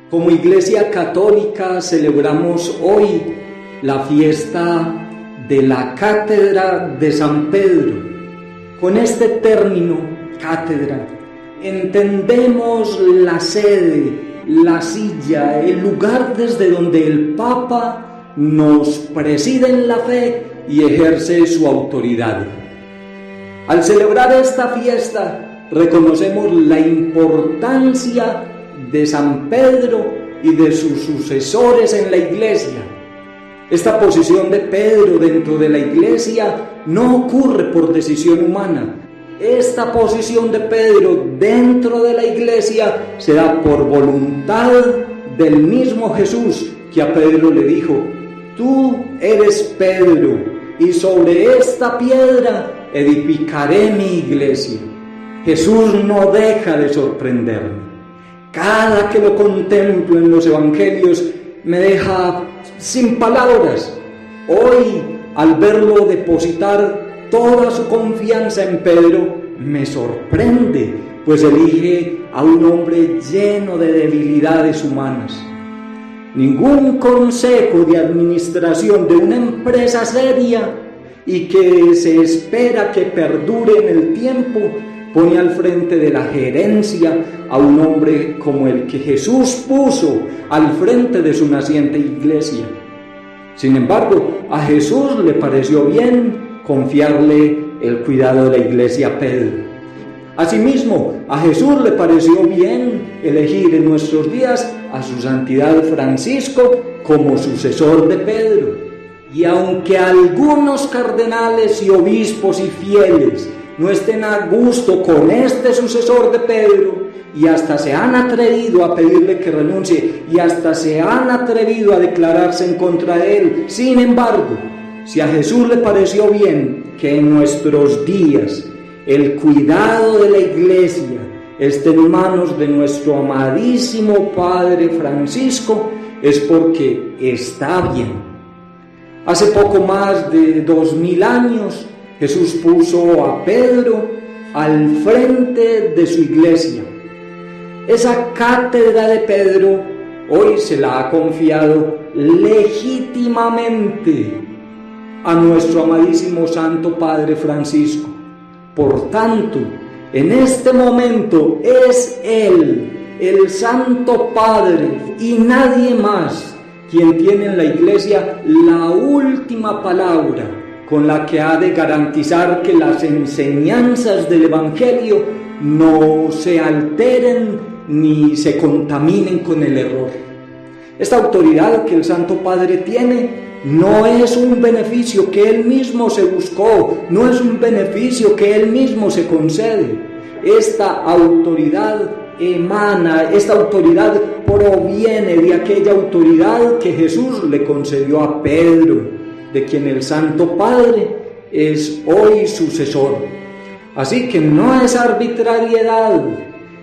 Como Iglesia Católica celebramos hoy la fiesta de la Cátedra de San Pedro. Con este término, cátedra, entendemos la sede, la silla, el lugar desde donde el Papa nos preside en la fe y ejerce su autoridad. Al celebrar esta fiesta, reconocemos la importancia de San Pedro y de sus sucesores en la Iglesia. Esta posición de Pedro dentro de la Iglesia no ocurre por decisión humana. Esta posición de Pedro dentro de la Iglesia se da por voluntad del mismo Jesús, que a Pedro le dijo: tú eres Pedro, y sobre esta piedra edificaré mi iglesia. Jesús no deja de sorprenderme. Cada que lo contemplo en los evangelios me deja sin palabras. Hoy, al verlo depositar toda su confianza en Pedro, me sorprende, pues elige a un hombre lleno de debilidades humanas. Ningún consejo de administración de una empresa seria y que se espera que perdure en el tiempo pone al frente de la gerencia a un hombre como el que Jesús puso al frente de su naciente iglesia. Sin embargo, a Jesús le pareció bien confiarle el cuidado de la iglesia a Pedro. Asimismo, a Jesús le pareció bien elegir en nuestros días a su santidad Francisco como sucesor de Pedro. Y aunque algunos cardenales y obispos y fieles no estén a gusto con este sucesor de Pedro, y hasta se han atrevido a pedirle que renuncie, y hasta se han atrevido a declararse en contra de él, sin embargo, si a Jesús le pareció bien que en nuestros días el cuidado de la iglesia esté en manos de nuestro amadísimo Padre Francisco, es porque está bien. Hace poco más de 2000 años, Jesús puso a Pedro al frente de su iglesia. Esa cátedra de Pedro hoy se la ha confiado legítimamente a nuestro amadísimo Santo Padre Francisco. Por tanto, en este momento es Él, el Santo Padre, y nadie más, quien tiene en la iglesia la última palabra, con la que ha de garantizar que las enseñanzas del Evangelio no se alteren ni se contaminen con el error. Esta autoridad que el Santo Padre tiene no es un beneficio que Él mismo se buscó, no es un beneficio que Él mismo se concede. Esta autoridad emana, esta autoridad proviene de aquella autoridad que Jesús le concedió a Pedro, de quien el Santo Padre es hoy sucesor. Así que no es arbitrariedad,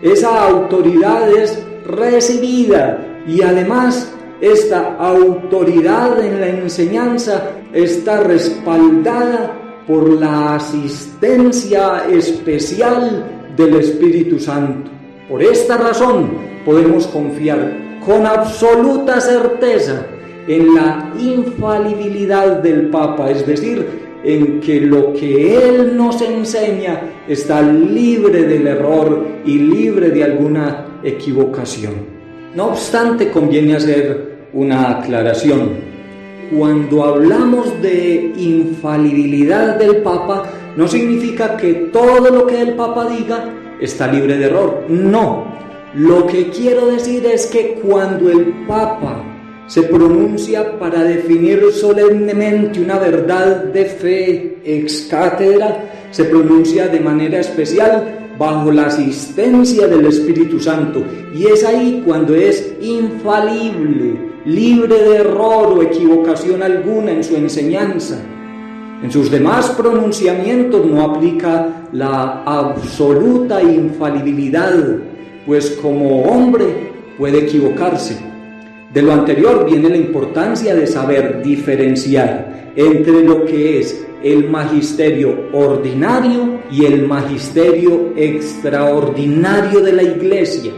esa autoridad es recibida, y además esta autoridad en la enseñanza está respaldada por la asistencia especial del Espíritu Santo. Por esta razón podemos confiar con absoluta certeza en la infalibilidad del Papa, es decir, en que lo que Él nos enseña está libre del error y libre de alguna equivocación. No obstante, conviene hacer una aclaración. Cuando hablamos de infalibilidad del Papa, no significa que todo lo que el Papa diga está libre de error. No, lo que quiero decir es que cuando el Papa se pronuncia para definir solemnemente una verdad de fe ex cátedra, se pronuncia de manera especial bajo la asistencia del Espíritu Santo, y es ahí cuando es infalible, libre de error o equivocación alguna en su enseñanza. En sus demás pronunciamientos no aplica la absoluta infalibilidad, pues como hombre puede equivocarse. De lo anterior viene la importancia de saber diferenciar entre lo que es el magisterio ordinario y el magisterio extraordinario de la Iglesia.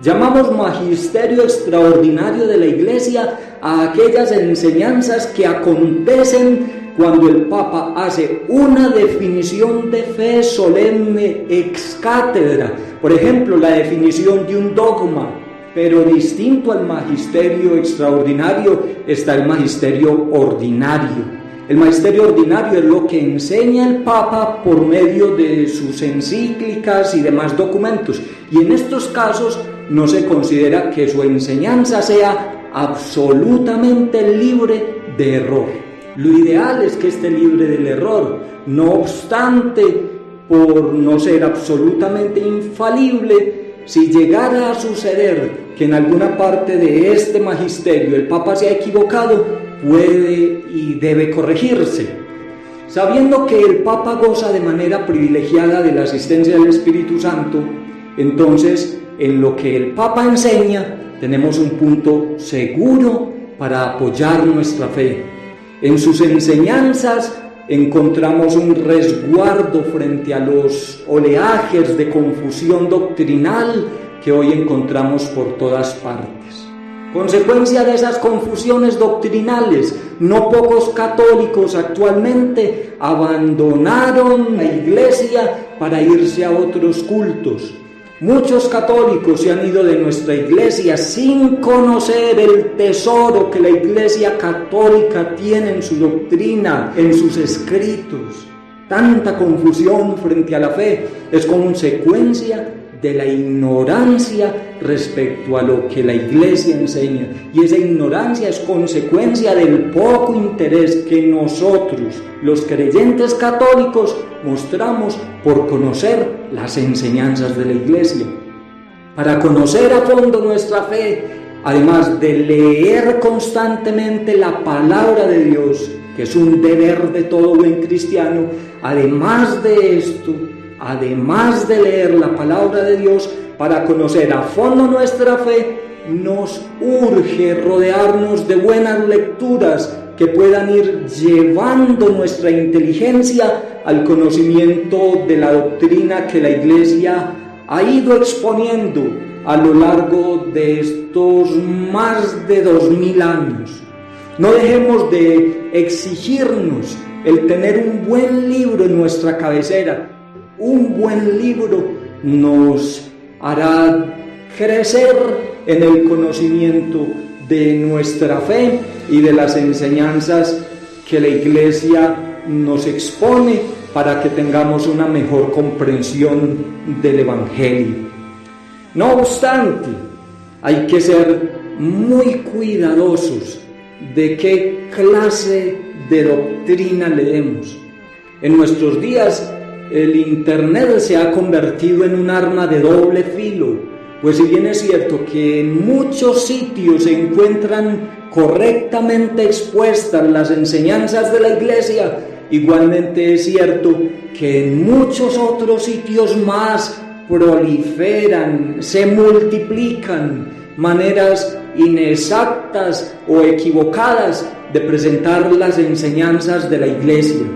Llamamos magisterio extraordinario de la Iglesia a aquellas enseñanzas que acontecen cuando el Papa hace una definición de fe solemne ex cátedra. Por ejemplo, la definición de un dogma. Pero distinto al magisterio extraordinario está el magisterio ordinario. El magisterio ordinario es lo que enseña el Papa por medio de sus encíclicas y demás documentos. Y en estos casos no se considera que su enseñanza sea absolutamente libre de error. Lo ideal es que esté libre del error. No obstante, por no ser absolutamente infalible, si llegara a suceder que en alguna parte de este magisterio el Papa se ha equivocado, puede y debe corregirse. Sabiendo que el Papa goza de manera privilegiada de la asistencia del Espíritu Santo, entonces en lo que el Papa enseña tenemos un punto seguro para apoyar nuestra fe. En sus enseñanzas encontramos un resguardo frente a los oleajes de confusión doctrinal que hoy encontramos por todas partes. Consecuencia de esas confusiones doctrinales, no pocos católicos actualmente abandonaron la Iglesia para irse a otros cultos. Muchos católicos se han ido de nuestra Iglesia sin conocer el tesoro que la Iglesia católica tiene en su doctrina, en sus escritos. Tanta confusión frente a la fe es consecuencia de la ignorancia respecto a lo que la Iglesia enseña. Y esa ignorancia es consecuencia del poco interés que nosotros, los creyentes católicos, mostramos por conocer las enseñanzas de la Iglesia. Para conocer a fondo nuestra fe, además de leer constantemente la palabra de Dios, que es un deber de todo buen cristiano, además de esto, además de leer la palabra de Dios, para conocer a fondo nuestra fe, nos urge rodearnos de buenas lecturas que puedan ir llevando nuestra inteligencia al conocimiento de la doctrina que la Iglesia ha ido exponiendo a lo largo de estos más de 2000 años. No dejemos de exigirnos el tener un buen libro en nuestra cabecera. Un buen libro nos hará crecer en el conocimiento de nuestra fe y de las enseñanzas que la Iglesia nos expone para que tengamos una mejor comprensión del Evangelio. No obstante, hay que ser muy cuidadosos de qué clase de doctrina leemos. En nuestros días, el Internet se ha convertido en un arma de doble filo, pues si bien es cierto que en muchos sitios se encuentran correctamente expuestas las enseñanzas de la Iglesia, igualmente es cierto que en muchos otros sitios más proliferan, se multiplican maneras inexactas o equivocadas de presentar las enseñanzas de la Iglesia.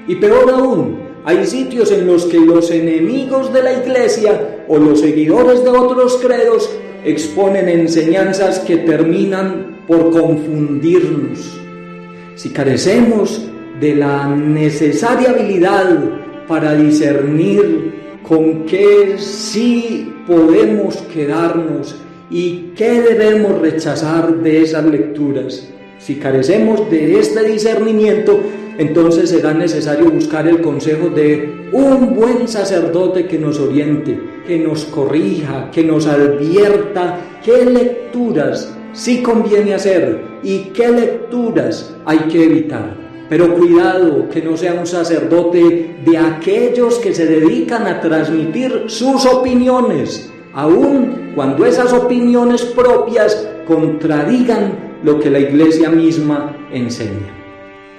Y peor aún, hay sitios en los que los enemigos de la Iglesia o los seguidores de otros credos exponen enseñanzas que terminan por confundirnos. Si carecemos de la necesaria habilidad para discernir con qué sí podemos quedarnos y qué debemos rechazar de esas lecturas, si carecemos de este discernimiento, entonces será necesario buscar el consejo de un buen sacerdote que nos oriente, que nos corrija, que nos advierta qué lecturas sí conviene hacer y qué lecturas hay que evitar. Pero cuidado, que no sea un sacerdote de aquellos que se dedican a transmitir sus opiniones, aun cuando esas opiniones propias contradigan lo que la Iglesia misma enseña.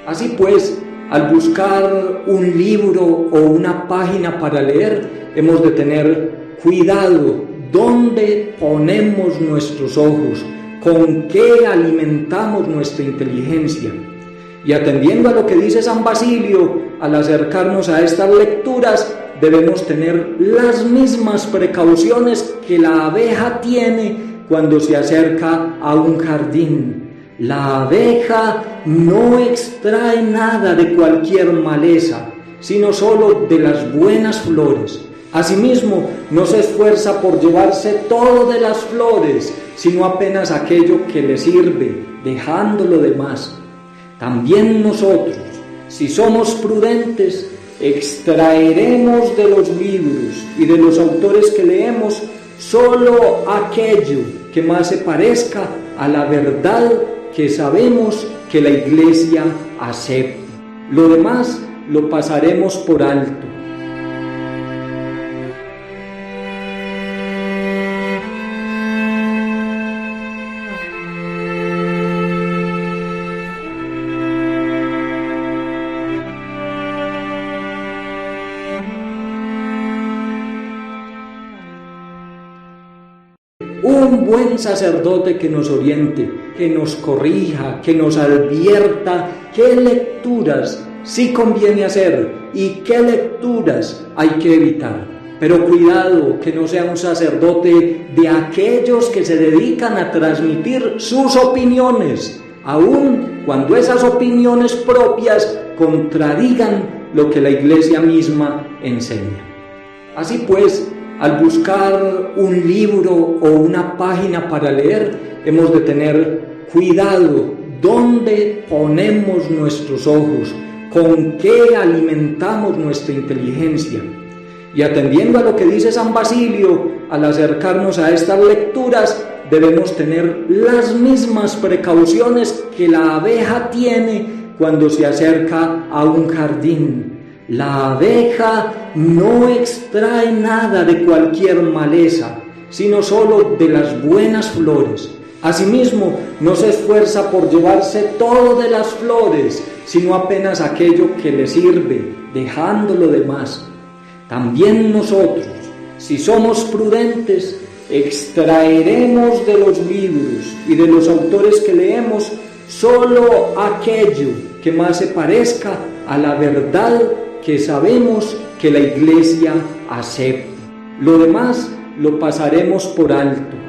Así pues, al buscar un libro o una página para leer, hemos de tener cuidado dónde ponemos nuestros ojos, con qué alimentamos nuestra inteligencia. Y atendiendo a lo que dice San Basilio, al acercarnos a estas lecturas, debemos tener las mismas precauciones que la abeja tiene cuando se acerca a un jardín. La abeja no extrae nada de cualquier maleza, sino solo de las buenas flores. Asimismo, no se esfuerza por llevarse todo de las flores, sino apenas aquello que le sirve, dejando lo demás. También nosotros, si somos prudentes, extraeremos de los libros y de los autores que leemos solo aquello que más se parezca a la verdad que sabemos que la Iglesia acepta. Lo demás lo pasaremos por alto. Un buen sacerdote que nos oriente, que nos corrija, que nos advierta qué lecturas sí conviene hacer y qué lecturas hay que evitar. Pero cuidado, que no sea un sacerdote de aquellos que se dedican a transmitir sus opiniones, aun cuando esas opiniones propias contradigan lo que la Iglesia misma enseña. Así pues, al buscar un libro o una página para leer, hemos de tener cuidado dónde ponemos nuestros ojos, con qué alimentamos nuestra inteligencia. Y atendiendo a lo que dice San Basilio, al acercarnos a estas lecturas, debemos tener las mismas precauciones que la abeja tiene cuando se acerca a un jardín. La abeja no extrae nada de cualquier maleza, sino solo de las buenas flores. Asimismo, no se esfuerza por llevarse todo de las flores, sino apenas aquello que le sirve, dejando lo demás. También nosotros, si somos prudentes, extraeremos de los libros y de los autores que leemos solo aquello que más se parezca a la verdad que sabemos que la Iglesia acepta. Lo demás lo pasaremos por alto.